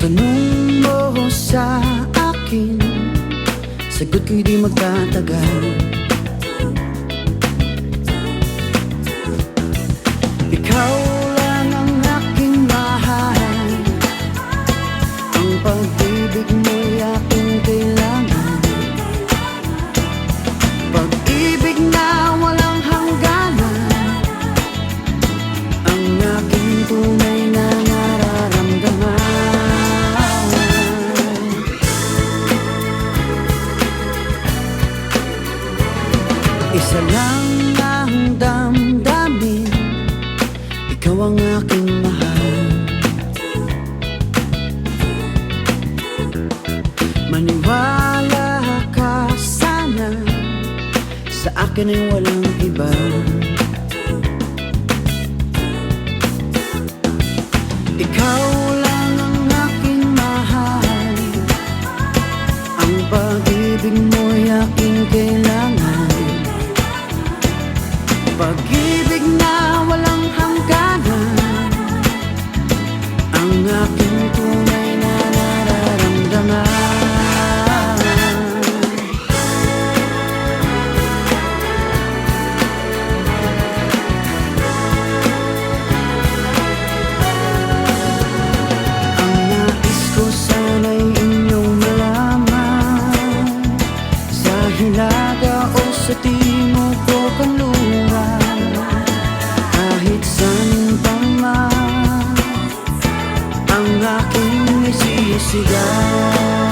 tanong mo sa akin, sagot ko'y di magtatagal. Ikaw lang ang aking mahal, ang pag-ibig mo'y aking kailangan. Pag-ibig na walang hangganan, ang aking tunay na nararamdaman. Isa lang ang damdamin, ikaw ang aking mahal. Maniwala ka sana, sa akin ay walang iba. Ikaw lang ang aking mahal, ang pag-ibig mo'y aking kailangan. Pag-ibig na walang hangganan, ang aking tunay na nararamdaman. Ang nais ko sana'y inyong malaman, sa hilaga o sa timog o kanluran, kahit saan pa man ang aking isisigaw.